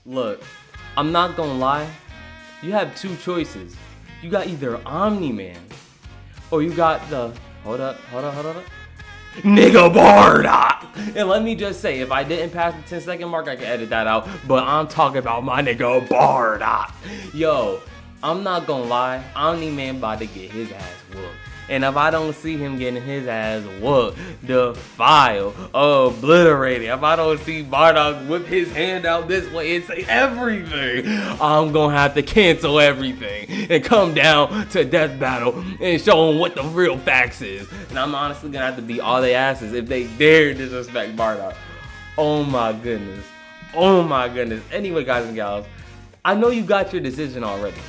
Look, I'm not gonna lie. You have two choices. You got either Omni-Man or you got the hold up. Nigga Bardock! And let me just say, if I didn't pass the 10-second mark, I can edit that out. But I'm talking about my nigga Bardock. Yo, I'm not gonna lie, Omni-Man about to get his ass whooped. And if I don't see him getting his ass whooped, defiled, obliterated, if I don't see Bardock whip his hand out this way and say everything, I'm gonna have to cancel everything and come down to death battle and show them what the real facts is. And I'm honestly gonna have to beat all their asses if they dare disrespect Bardock. Oh my goodness. Oh my goodness. Anyway, guys and gals, I know you got your decision already.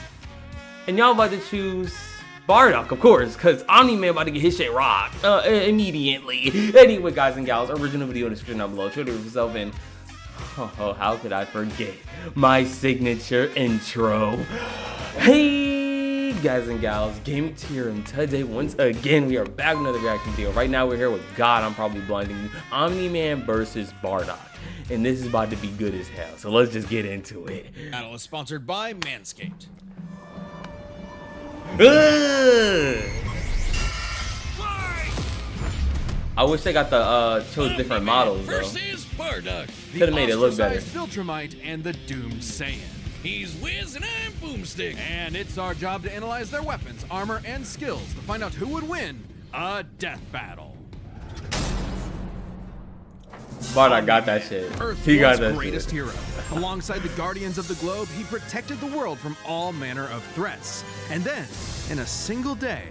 And y'all about to choose Bardock, of course, because Omni-Man about to get his shit rocked immediately. Anyway, guys and gals, original video description down below. Show it yourself in. Oh, how could I forget my signature intro? Hey, guys and gals, Gaming Tier, and today, once again, we are back with another reaction video. Right now, we're here with God, I'm probably blinding you. Omni-Man versus Bardock. And this is about to be good as hell, so let's just get into it. Battle is sponsored by Manscaped. I wish they got the chose different models though. Versus Bardock. Could have made it look better. Viltrumite and the Doomed Saiyan. He's Wiz and I'm Boomstick. And it's our job to analyze their weapons, armor, and skills to find out who would win a death battle. Bardock got that shit. Earth's He got that greatest shit. hero. Alongside the Guardians of the Globe, he protected the world from all manner of threats. And then, in a single day,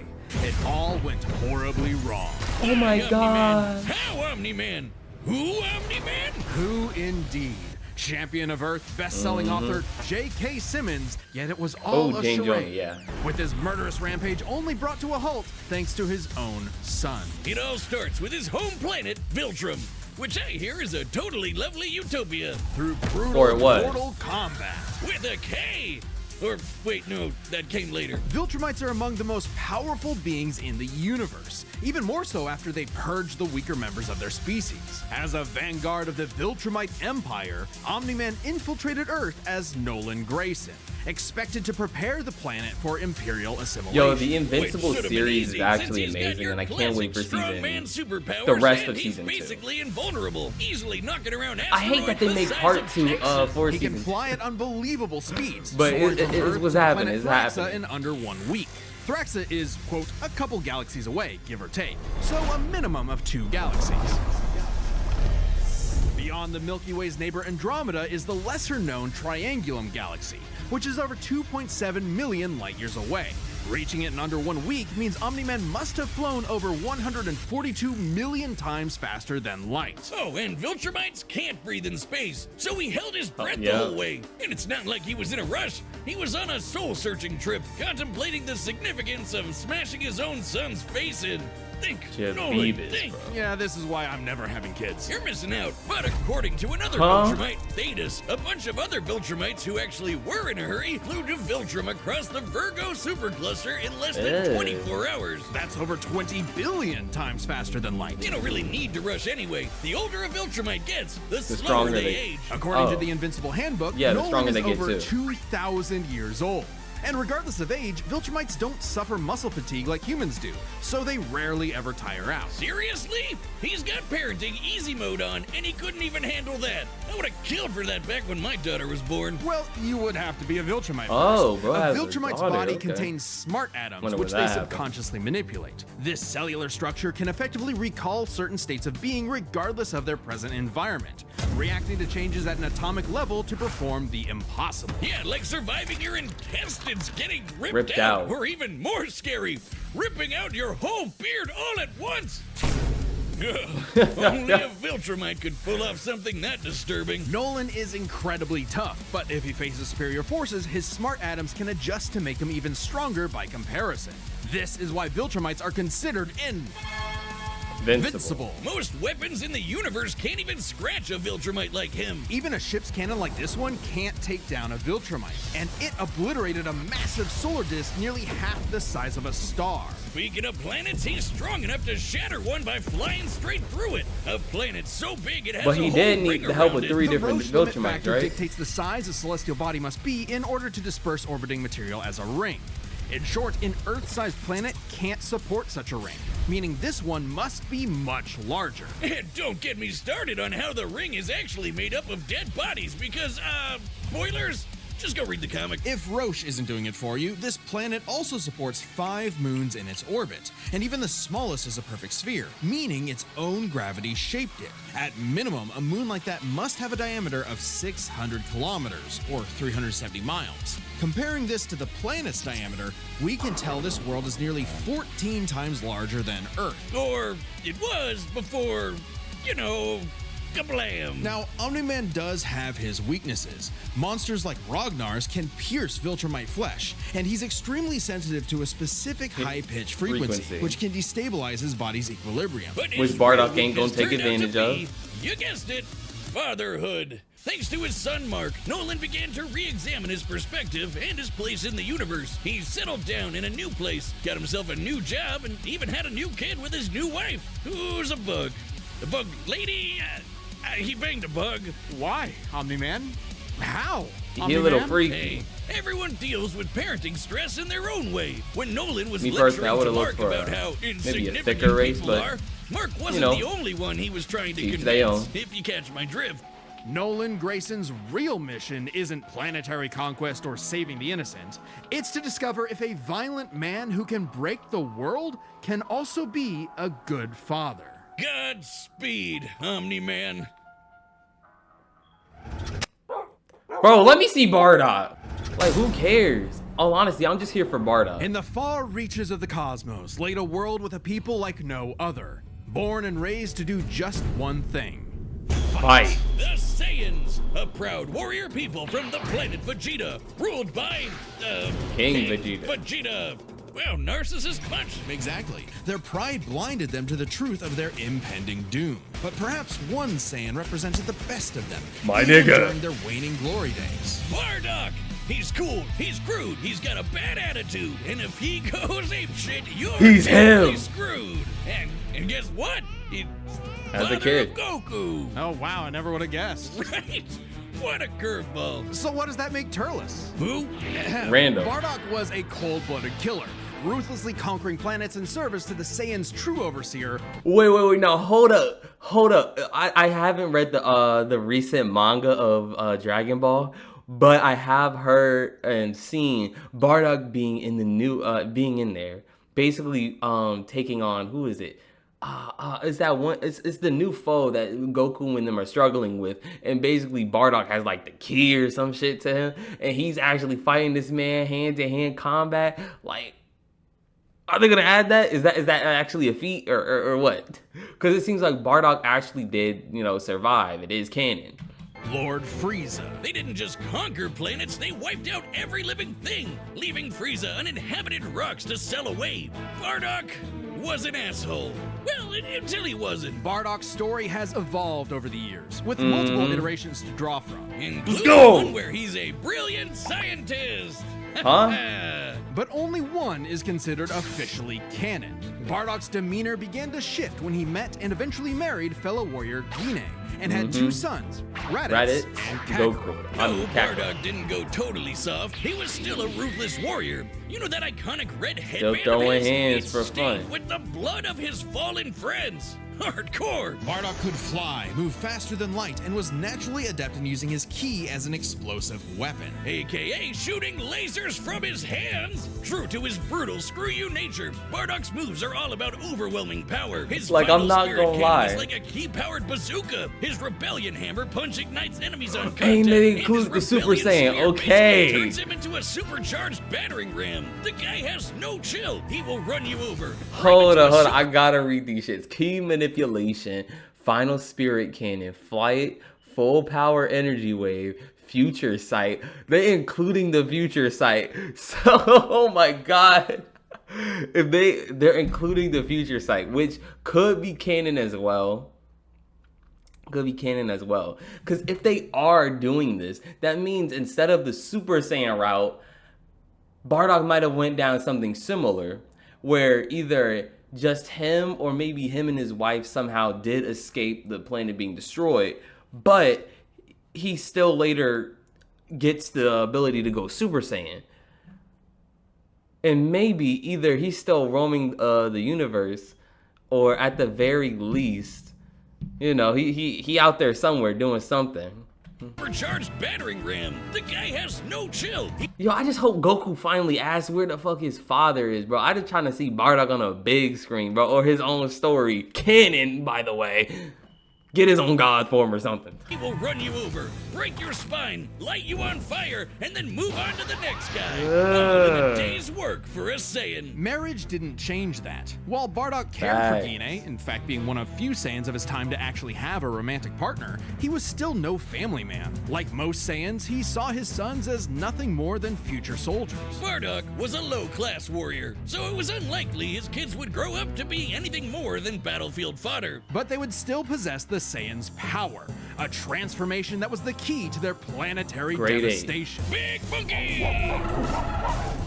it all went horribly wrong. Oh my god. How Omni-Man? Who Omni-Man? Who indeed? Champion of Earth, best-selling author J.K. Simmons, yet it was all a charade. Yeah. With his murderous rampage only brought to a halt thanks to his own son. It all starts with his home planet, Viltrum, which I hear is a totally lovely utopia. Through brutal Or it was. mortal combat. With a K! Or, wait, no, that came later. Viltrumites are among the most powerful beings in the universe, even more so after they purge the weaker members of their species. As a vanguard of the Viltrumite Empire, Omni-Man infiltrated Earth as Nolan Grayson, expected to prepare the planet for Imperial assimilation. Yo, the Invincible Which should've been series easy, is actually since he's got amazing, your and I can't wait for classic strongman season superpowers, the rest and of season he's 2. basically invulnerable, easily knocking around I hate that they asteroids make the size part of 2 Texas. for He can season. fly at unbelievable speeds, But soar it from Earth was to the happening, planet it's Thraxa happening. in under 1 week. Thraxa is, quote, a couple galaxies away, give or take, so a minimum of 2 galaxies. Beyond the Milky Way's neighbor Andromeda is the lesser-known Triangulum Galaxy, which is over 2.7 million light-years away. Reaching it in under 1 week means Omni-Man must have flown over 142 million times faster than light. Oh, and Viltrumites can't breathe in space, so he held his breath yeah. the whole way. And it's not like he was in a rush. He was on a soul-searching trip, contemplating the significance of smashing his own son's face in. Think, Just Nolan, Beavis, think. bro. Yeah, this is why I'm never having kids. You're missing out. But according to another Huh? Viltrumite, Thetis, a bunch of other Viltrumites who actually were in a hurry flew to Viltrum across the Virgo supercluster in less than Ew. 24 hours. That's over 20 billion times faster than light. You don't really need to rush anyway. The older a Viltrumite gets, the slower stronger they they- age. According to Oh. the Invincible Handbook, Yeah, the Nolan stronger is they get, over too. 2,000 years old. And regardless of age, Viltrumites don't suffer muscle fatigue like humans do, so they rarely ever tire out. Seriously? He's got parenting easy mode on, and he couldn't even handle that. I would have killed for that back when my daughter was born. Well, you would have to be a Viltrumite Oh, first. bro A has a Viltrumite's daughter, body okay. contains smart atoms, Wonder which when they that happened. subconsciously manipulate. This cellular structure can effectively recall certain states of being regardless of their present environment, reacting to changes at an atomic level to perform the impossible. Yeah, like surviving your intestines getting Ripped out. or even more scary, ripping out your whole beard all at once. Ugh, only a Viltrumite could pull off something that disturbing. Nolan is incredibly tough, but if he faces superior forces, his smart atoms can adjust to make him even stronger by comparison. This is why Viltrumites are considered Invincible. Most weapons in the universe can't even scratch a Viltrumite like him. Even a ship's cannon like this one can't take down a Viltrumite, and it obliterated a massive solar disk nearly half the size of a star. Speaking of planets, he's strong enough to shatter one by flying straight through it. A planet so big it has But he a whole did need ring the help around with it. 3 The different Roche limit Viltrumites, factor right? dictates the size a celestial body must be in order to disperse orbiting material as a ring. In short, an Earth-sized planet can't support such a ring, meaning this one must be much larger. And don't get me started on how the ring is actually made up of dead bodies because, spoilers? Just go read the comic. If Roche isn't doing it for you, this planet also supports 5 moons in its orbit, and even the smallest is a perfect sphere, meaning its own gravity shaped it. At minimum, a moon like that must have a diameter of 600 kilometers, or 370 miles. Comparing this to the planet's diameter, we can tell this world is nearly 14 times larger than Earth. Or it was before, you know, kablam. Now, Omni-Man does have his weaknesses. Monsters like Ragnar's can pierce Viltrumite flesh, and he's extremely sensitive to a specific high-pitched frequency, which can destabilize his body's equilibrium. But Which his Bardock real ain't gonna weakness take turned out to advantage be, you guessed it, fatherhood. Thanks to his son Mark, Nolan began to re-examine his perspective and his place in the universe. He settled down in a new place, got himself a new job, and even had a new kid with his new wife, who's a bug. The bug lady, he banged a bug. Why, Omni-Man? How? He a little freaky. Hey, everyone deals with parenting stress in their own way. When Nolan was Me personally, I lecturing to would've Mark looked for about how maybe a insignificant thicker race, people but, are, Mark wasn't you know, the only one he was trying to each their convince, own. if you catch my drift. Nolan Grayson's real mission isn't planetary conquest or saving the innocent. It's to discover if a violent man who can break the world can also be a good father. Godspeed, Omni-Man. Bro, let me see Bardock. Like, who cares? All honesty, I'm just here for Bardock. In the far reaches of the cosmos laid a world with a people like no other, born and raised to do just one thing. Fight. The Saiyans, a proud warrior people from the planet Vegeta, ruled by, King Vegeta. Vegeta. Well, narcissist punch. Exactly. Their pride blinded them to the truth of their impending doom. But perhaps one Saiyan represented the best of them. My even nigga. during their waning glory days. Bardock. He's cool, he's crude, he's got a bad attitude, and if he goes apeshit, you're He's totally him. screwed. And guess what? He's As a father kid. of Goku. Oh wow, I never would have guessed. Right? What a curveball. So what does that make Turles? Who? Random. Bardock was a cold-blooded killer, ruthlessly conquering planets in service to the Saiyan's true overseer. Wait, now hold up. I haven't read the recent manga of Dragon Ball, but I have heard and seen Bardock being in the new being in there, basically taking on, who is it? Is that one? It's the new foe that Goku and them are struggling with, and basically Bardock has like the key or some shit to him, and he's actually fighting this man hand-to-hand combat. Like, are they gonna add that? Is that actually a feat or what? Because it seems like Bardock actually did, you know, survive. It is canon. Lord Frieza. They didn't just conquer planets, they wiped out every living thing, leaving Frieza uninhabited rocks to sell away. Bardock was an asshole. Well, until he wasn't. Bardocks Story has evolved over the years, with multiple iterations to draw from. Including go! one where he's a brilliant scientist. Huh? But only one is considered officially canon. Bardock's demeanor began to shift when he met and eventually married fellow warrior Guinea, and had 2 sons, Raditz and Kakarot. No, Bardock didn't go totally soft. He was still a ruthless warrior. You know that iconic red headband of throwing his? hands It's for stained fun. with the blood of his fallen friends. Hardcore. Bardock could fly, move faster than light, and was naturally adept in using his ki as an explosive weapon. AKA shooting lasers from his hands. True to his brutal screw you nature, Bardock's moves are all about overwhelming power. His Like, vital I'm not spirit gonna cannon lie. is like a key-powered bazooka. His rebellion hammer punch ignites enemies on contact. Ain't they and include his the Super rebellion Saiyan? spear Okay. basically turns him into a supercharged battering ram. The guy has no chill. He will run you over. Hold on. I gotta read these shits. Key manipulation, final spirit cannon, flight, full power energy wave, future sight. They including the future sight. So, oh my god. if they're including the future sight, which could be canon as well. Because if they are doing this, that means instead of the Super Saiyan route, Bardock might have went down something similar, where either just him or maybe him and his wife somehow did escape the planet being destroyed, but he still later gets the ability to go Super Saiyan. And maybe either he's still roaming the universe, or at the very least, you know, he out there somewhere doing something. Recharged battering ram. The guy has no chill. Yo, I just hope Goku finally asks where the fuck his father is, bro. I just trying to see Bardock on a big screen, bro, or his own story. Canon, by the way. Get his own god form or something. He will run you over, break your spine, light you on fire, and then move on to the next guy. All in a day's work for a Saiyan. Marriage didn't change that. While Bardock cared for Gine, in fact being one of few Saiyans of his time to actually have a romantic partner, he was still no family man. Like most Saiyans, he saw his sons as nothing more than future soldiers. Bardock was a low-class warrior, so it was unlikely his kids would grow up to be anything more than battlefield fodder. But they would still possess the Saiyan's power, a transformation that was the key to their planetary devastation. Big Monkey!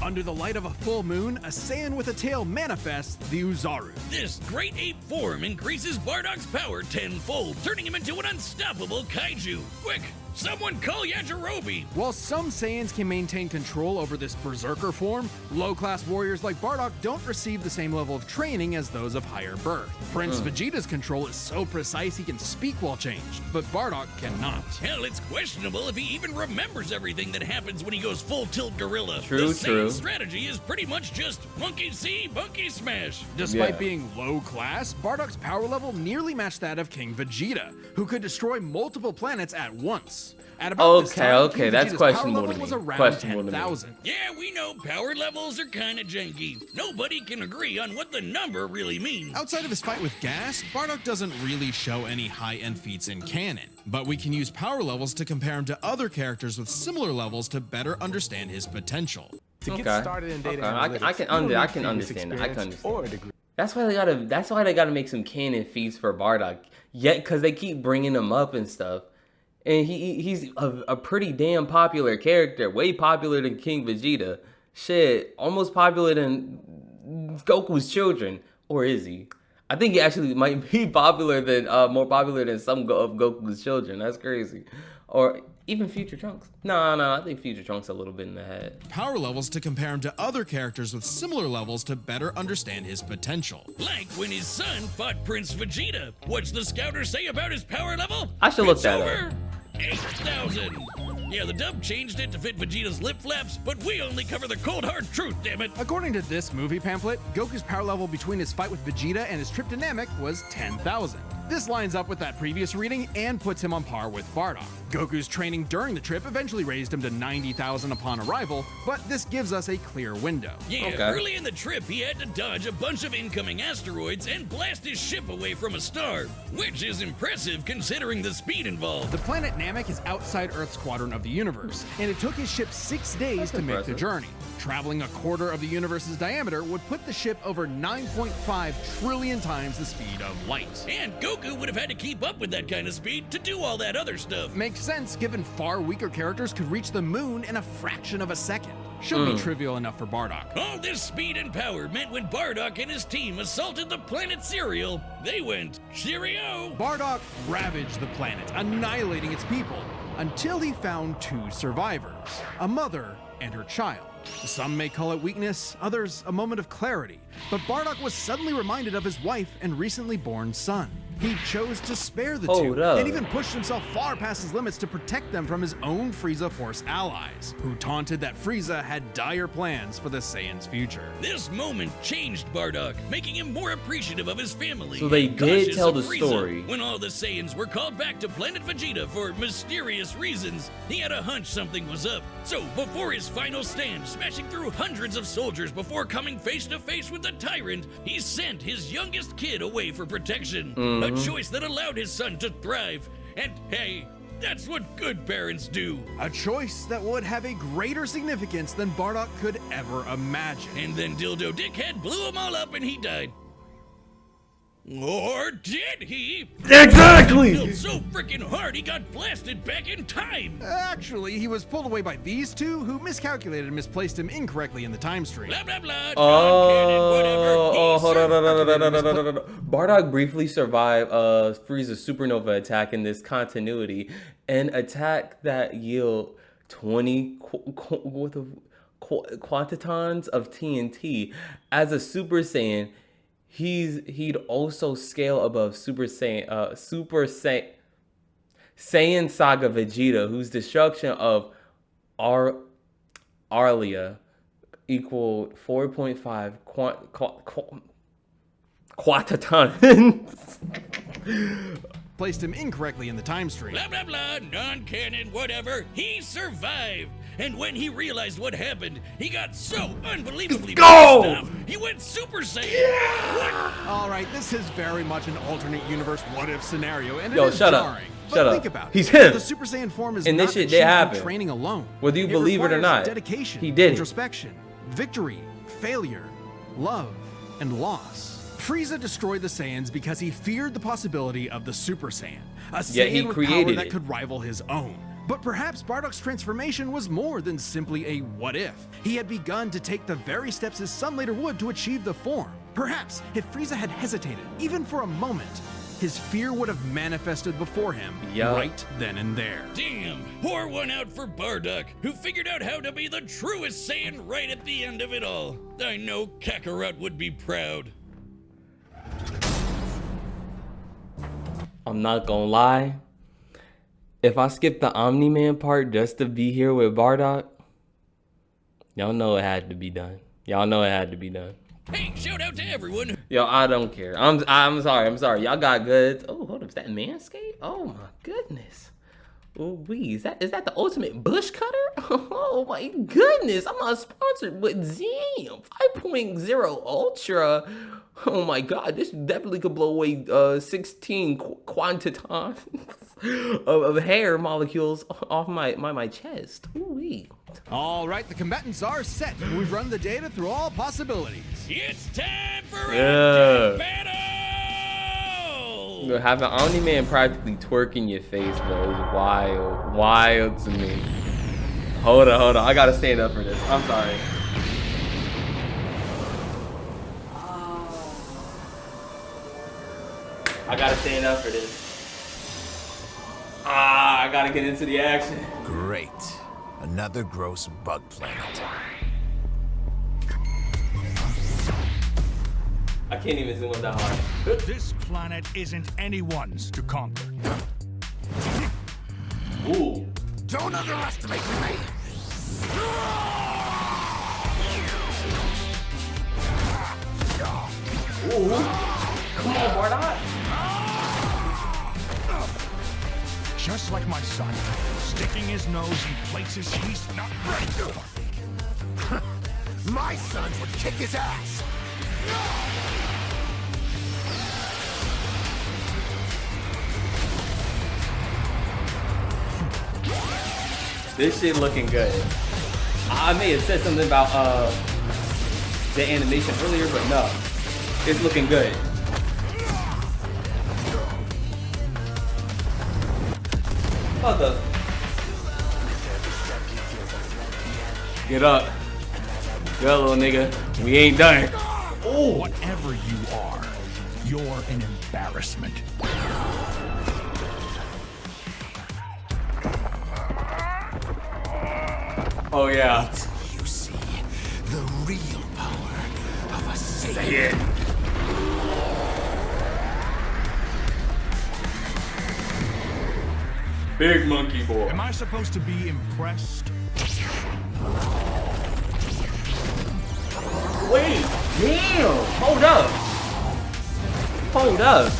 Under the light of a full moon, a Saiyan with a tail manifests the Uzaru. This great ape form increases Bardock's power tenfold, turning him into an unstoppable kaiju. Quick, someone call Yajirobe! While some Saiyans can maintain control over this berserker form, low-class warriors like Bardock don't receive the same level of training as those of higher birth. Prince Vegeta's control is so precise he can speak while changed, but Bardock cannot. Hell, it's questionable if he even remembers everything that happens when he goes full tilt gorilla. True. The Saiyan strategy is pretty much just monkey see, monkey smash. Despite being low-class, Bardock's power level nearly matched that of King Vegeta, who could destroy multiple planets at once. At about this time, King that's Vegeta's questionable power to level was me. around Questionable to me. 10,000. Yeah, we know power levels are kinda janky. Nobody can agree on what the number really means. Outside of his fight with Gas, Bardock doesn't really show any high-end feats in canon, but we can use power levels to compare him to other characters with similar levels to better understand his potential. To get started in data analytics, I can understand that. I can understand. Or a degree. That's why they gotta make some canon feats for Bardock. Yet, because they keep bringing him up and stuff. And he's a pretty damn popular character, way popular than King Vegeta. Shit, almost popular than Goku's children, or is he? I think he actually might be popular than more popular than some of Goku's children. That's crazy. Or even Future Trunks. No, I think Future Trunks a little bit in the head. Power levels to compare him to other characters with similar levels to better understand his potential. Like when his son fought Prince Vegeta. What's the scouter say about his power level? I should look It's that over up. 8,000. Yeah, the dub changed it to fit Vegeta's lip flaps, but we only cover the cold hard truth, damn it. According to this movie pamphlet, Goku's power level between his fight with Vegeta and his trip to Namek was 10,000. This lines up with that previous reading and puts him on par with Bardock. Goku's training during the trip eventually raised him to 90,000 upon arrival, but this gives us a clear window. Yeah, Okay. early in the trip, he had to dodge a bunch of incoming asteroids and blast his ship away from a star, which is impressive considering the speed involved. The planet Namek is outside Earth's quadrant of the universe, and it took his ship 6 days to make the impressive. journey. Traveling a quarter of the universe's diameter would put the ship over 9.5 trillion times the speed of light. And Goku would have had to keep up with that kind of speed to do all that other stuff. Makes sense given far weaker characters could reach the moon in a fraction of a second. Should be trivial enough for Bardock. All this speed and power meant when Bardock and his team assaulted the planet Cereal, they went, cheerio! Bardock ravaged the planet, annihilating its people, until he found 2 survivors, a mother and her child. Some may call it weakness, others a moment of clarity, but Bardock was suddenly reminded of his wife and recently born son. He chose to spare the Hold two, up. and even pushed himself far past his limits to protect them from his own Frieza Force allies, who taunted that Frieza had dire plans for the Saiyan's future. This moment changed Bardock, making him more appreciative of his family. So they and did cautious tell of the Frieza. story. When all the Saiyans were called back to planet Vegeta for mysterious reasons, he had a hunch something was up. So before his final stand, smashing through hundreds of soldiers before coming face to face with the tyrant, he sent his youngest kid away for protection. A choice that allowed his son to thrive. And hey, That's what good parents do. A choice that would have a greater significance than Bardock could ever imagine. And then Dildo Dickhead blew them all up and he died. Or did he? Exactly! He built so freaking hard he got blasted back in time. Actually, he was pulled away by these two who miscalculated and misplaced him incorrectly in the time stream. Blah, blah, blah. Oh, hold on. on. Bardock briefly survived Frieza's supernova attack in this continuity, an attack that yield 20 quantitons of TNT. As a Super Saiyan, he'd also scale above Super Saiyan Saga Vegeta, whose destruction of Arlia equaled 4.5 quantitons. Placed him incorrectly in the time stream. Blah, blah, blah, non-canon, whatever. He survived. And when he realized what happened, he got so unbelievably messed up, he went Super Saiyan. Yeah! All right, this is very much an alternate universe what-if scenario, and it Yo, is shut jarring. up. But Shut think up. about it. He's him. The Super Saiyan form is And not this shit achieved did happen. through training alone. Whether you believe it or requires not. dedication, He did it. introspection, victory, failure, love, and loss. Frieza destroyed the Saiyans because he feared the possibility of the Super Saiyan, a Yet he Saiyan with created power that it. could rival his own. But perhaps Bardock's transformation was more than simply a what-if. He had begun to take the very steps his son later would to achieve the form. Perhaps if Frieza had hesitated, even for a moment, his fear would have manifested before him right then and there. Damn, pour one out for Bardock, who figured out how to be the truest Saiyan right at the end of it all. I know Kakarot would be proud. I'm not gonna lie. If I skip the Omni-Man part just to be here with Bardock, y'all know it had to be done. Y'all know it had to be done. Hey, shout out to everyone. Yo, I don't care. I'm sorry. Y'all got goods. Oh, hold up, is that Manscaped? Oh my goodness. Oh, wee, is that the ultimate bush cutter? Oh my goodness, I'm not sponsored, but damn, 5.0 Ultra. Oh my god, this definitely could blow away 16 quantitons of hair molecules off my chest. Ooh-wee. All right, the combatants are set. We've run the data through all possibilities. It's time for a battle! Having Omni-Man practically twerk in your face, bro, is wild to me. Hold on, I gotta stand up for this. I'm sorry. I gotta stand up for this. I gotta get into the action. Great. Another gross bug planet. I can't even zoom up that hard. This planet isn't anyone's to conquer. Ooh. Don't underestimate me! Ooh. Come on, Bardock. Just like my son, sticking his nose in places he's not ready for. My sons would kick his ass! This shit looking good. I may have said something about the animation earlier, but no. It's looking good. What the? Get up. Get up, little nigga. We ain't done. Oh, whatever you are, you're an embarrassment. Oh yeah. You see the real power of a Saiyan. Say it. Big monkey boy. Am I supposed to be impressed? Wait, damn. Hold up. Hold up.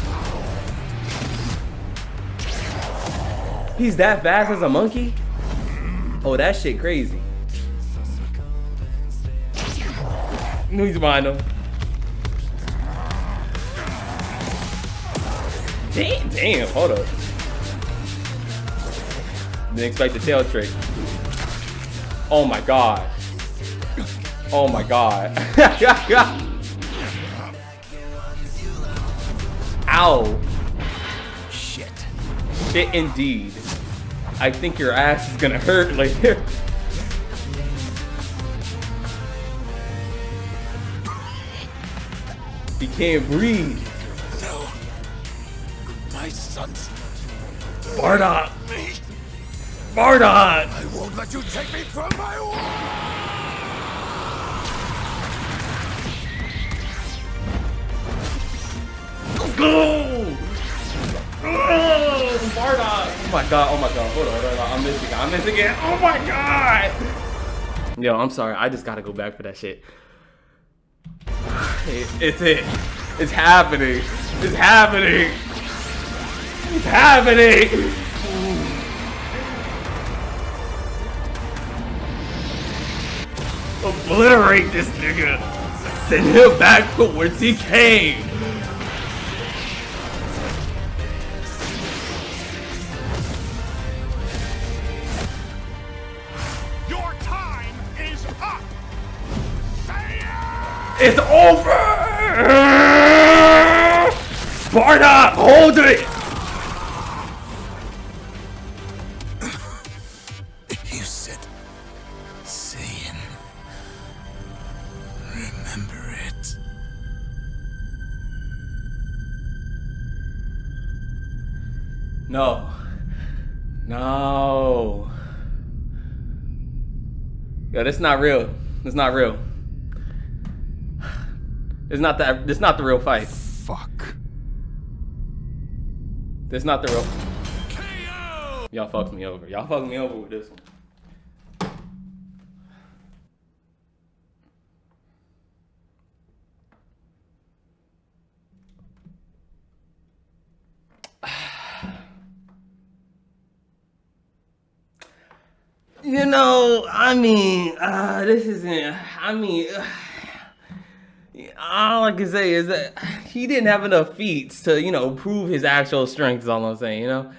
He's that fast as a monkey? Oh, that shit crazy. He's behind him. Damn, hold up. Didn't expect the tail trick. Oh my god. Oh my god. Ow. Shit. Shit indeed. I think your ass is gonna hurt later. He can't breathe. No. My sons. Bardock. Me. Bardock. I won't let you take me from my wall. Go! Oh, Bardock! Oh my god, oh my god, hold on. I'm missing it. Oh my god! Yo, I'm sorry, I just gotta go back for that shit. It's it. It's happening. It's happening. It's happening! Obliterate this nigga! Send him back to whence he came! It's over! Bardock, hold it! You said Saiyan. Remember it. No. No. Yo, that's not real. That's not real. It's not that. It's not the real fight. Fuck. That's not the real. Y'all fucked me over. Y'all fucked me over with this one. You know, I mean, this isn't. I mean. All I can say is that he didn't have enough feats to, you know, prove his actual strength is all I'm saying, you know?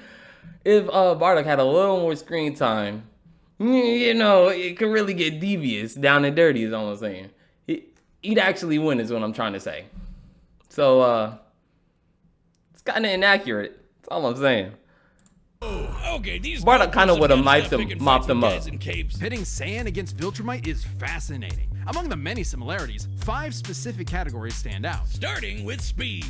If Bardock had a little more screen time, you know, it could really get devious, down and dirty is all I'm saying. He'd actually win is what I'm trying to say. So, it's kind of inaccurate. That's all I'm saying. Okay, these Bardock kind of would have mopped him up. Pitting Saiyan against Viltrumite is fascinating. Among the many similarities, 5 specific categories stand out. Starting with speed.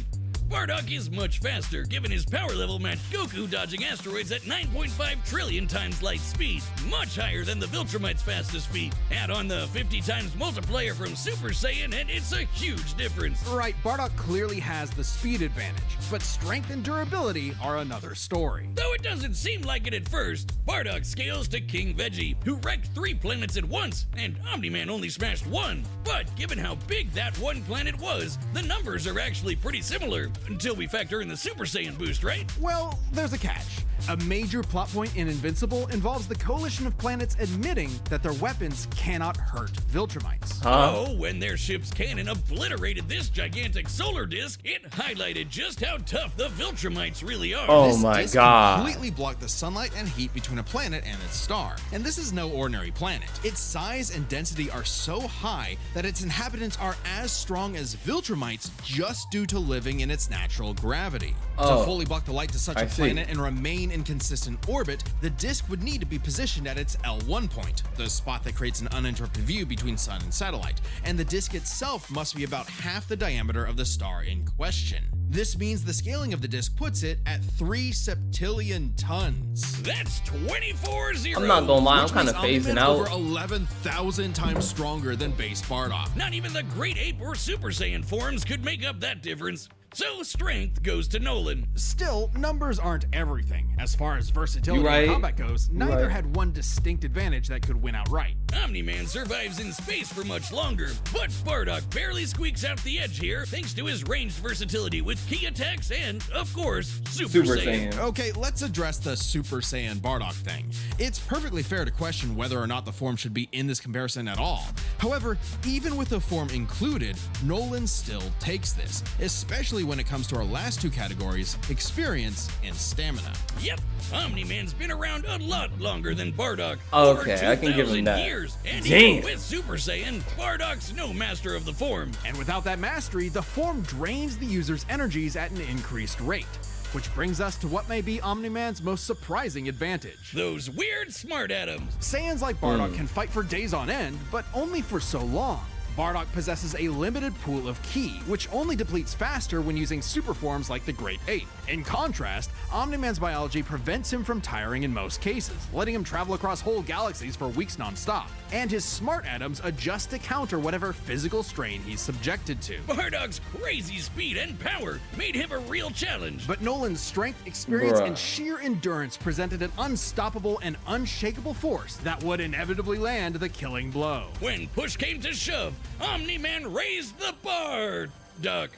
Bardock is much faster, given his power level matched Goku dodging asteroids at 9.5 trillion times light speed, much higher than the Viltrumite's fastest speed. Add on the 50 times multiplier from Super Saiyan and it's a huge difference. Right, Bardock clearly has the speed advantage, but strength and durability are another story. Though it doesn't seem like it at first, Bardock scales to King Veggie, who wrecked 3 planets at once, and Omni-Man only smashed 1. But given how big that one planet was, the numbers are actually pretty similar. Until we factor in the Super Saiyan boost, right? Well, there's a catch. A major plot point in Invincible involves the coalition of planets admitting that their weapons cannot hurt Viltrumites. Oh, when their ship's cannon obliterated this gigantic solar disk, it highlighted just how tough the Viltrumites really are. Oh my This god. completely blocked the sunlight and heat between a planet and its star. And this is no ordinary planet. Its size and density are so high that its inhabitants are as strong as Viltrumites just due to living in its natural gravity. Oh, to fully block the light to such I a see. planet and remain in consistent orbit, the disk would need to be positioned at its L1 point, the spot that creates an uninterrupted view between sun and satellite, and the disk itself must be about half the diameter of the star in question. This means the scaling of the disk puts it at 3 septillion tons. That's 24 zeros. I'm not gonna lie, I'm Which kind of means phasing Omni-Man's out. over 11,000 times stronger than base Bardock. Not even the Great Ape or Super Saiyan forms could make up that difference. So strength goes to Nolan. Still, numbers aren't everything. As far as versatility You right. in combat goes, You neither right. had one distinct advantage that could win outright. Omni-Man survives in space for much longer, but Bardock barely squeaks out the edge here thanks to his ranged versatility with key attacks and, of course, Super Saiyan. Okay, let's address the Super Saiyan Bardock thing. It's perfectly fair to question whether or not the form should be in this comparison at all. However, even with the form included, Nolan still takes this, especially when it comes to our last two categories, experience and stamina. Yep, Omni-Man's been around a lot longer than Bardock. Okay, I can give him that. Years, and Damn. even with Super Saiyan, Bardock's no master of the form. And without that mastery, the form drains the user's energies at an increased rate. Which brings us to what may be Omni-Man's most surprising advantage. Those weird smart atoms. Saiyans like Bardock can fight for days on end, but only for so long. Bardock possesses a limited pool of ki, which only depletes faster when using super forms like the Great Ape. In contrast, Omni-Man's biology prevents him from tiring in most cases, letting him travel across whole galaxies for weeks non-stop. And his smart atoms adjust to counter whatever physical strain he's subjected to. Bardock's crazy speed and power made him a real challenge. But Nolan's strength, experience, Bruh. and sheer endurance presented an unstoppable and unshakable force that would inevitably land the killing blow. When push came to shove, Omni-Man raised the Bardock.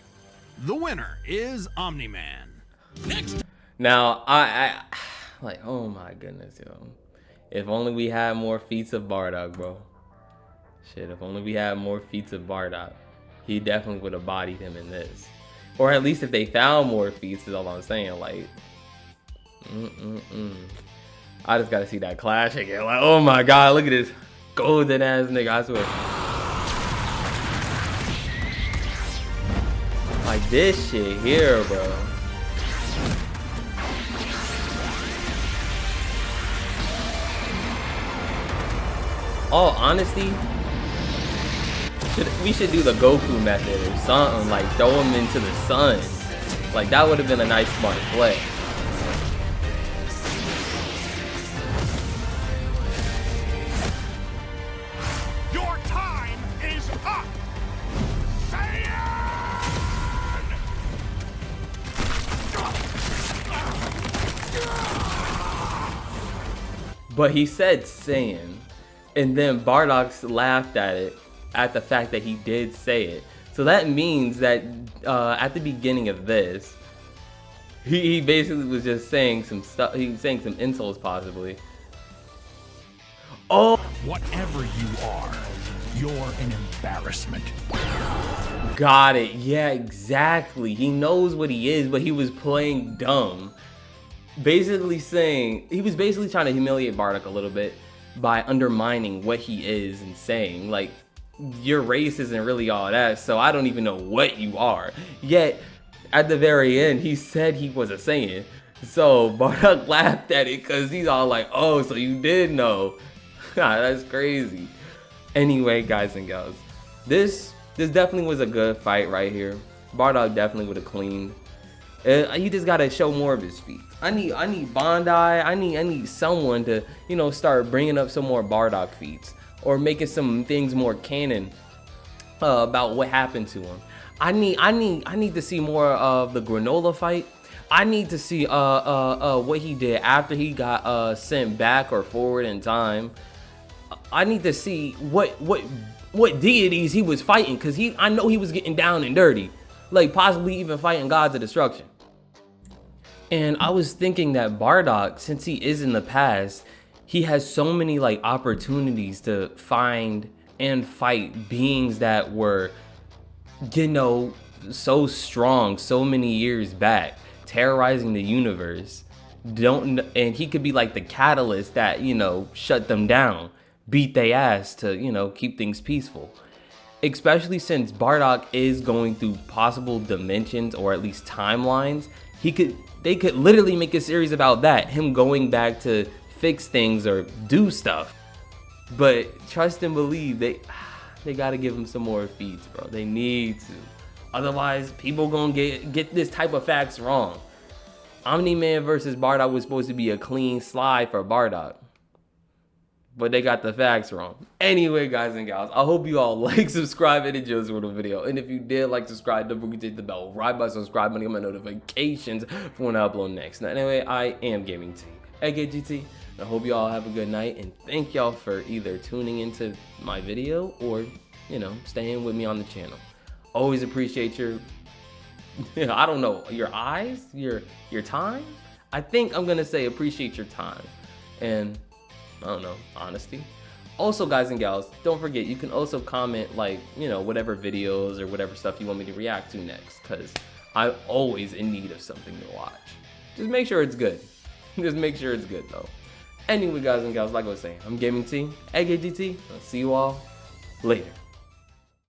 The winner is Omni-Man. Next, Now, I like, oh my goodness, yo. If only we had more feats of Bardock, bro. Shit, if only we had more feats of Bardock. He definitely would have bodied him in this. Or at least if they found more feats, is all I'm saying. Like, I just gotta see that clash again. Like, oh my god, look at this golden ass nigga, I swear. Like this shit here, bro. All honesty, we should do the Goku method or something, like throw him into the sun. Like that would have been a nice smart play. Your time is up! But he said Saiyan, and then Bardocks laughed at it, at the fact that he did say it. So that means that at the beginning of this, he basically was just saying some stuff. He was saying some insults, possibly. Oh, Whatever you are, you're an embarrassment. got it. Yeah, exactly. He knows what he is, but he was playing dumb. Basically saying, he was basically trying to humiliate Bardock a little bit by undermining what he is and saying, like, your race isn't really all that, so I don't even know what you are. Yet, at the very end, he said he was a Saiyan. So Bardock laughed at it because he's all like, oh, so you did know. That's crazy. Anyway, guys and gals, this definitely was a good fight right here. Bardock definitely would have cleaned. He just gotta show more of his feet. I need Bondi. I need someone to, you know, start bringing up some more Bardock feats or making some things more canon about what happened to him. I need to see more of the granola fight. I need to see what he did after he got sent back or forward in time. I need to see what deities he was fighting, because I know he was getting down and dirty, like possibly even fighting gods of destruction. And I was thinking that Bardock, since he is in the past, he has so many like opportunities to find and fight beings that were, you know, so strong so many years back, terrorizing the universe. And he could be like the catalyst that, you know, shut them down, beat they ass to, you know, keep things peaceful. Especially since Bardock is going through possible dimensions or at least timelines. They could literally make a series about that, him going back to fix things or do stuff. But trust and believe, they gotta give him some more feats, bro. They need to. Otherwise, people gonna get this type of facts wrong. Omni-Man versus Bardock was supposed to be a clean slide for Bardock, but they got the facts wrong. Anyway, guys and gals, I hope you all like, subscribe, and enjoy this little video. And if you did like, subscribe, don't forget to hit the bell right by subscribing and get my notifications for when I upload next. Now, anyway, I am Gaming T, AKGT. I hope you all have a good night, and thank y'all for either tuning into my video or, you know, staying with me on the channel. Always appreciate your, I don't know, your eyes, your time. I think I'm gonna say appreciate your time, and I don't know, honesty. Also, guys and gals, don't forget, you can also comment, like, you know, whatever videos or whatever stuff you want me to react to next, because I'm always in need of something to watch. Just make sure it's good. Just make sure it's good, though. Anyway, guys and gals, like I was saying, I'm Gaming T, AKGT. I'll see you all later.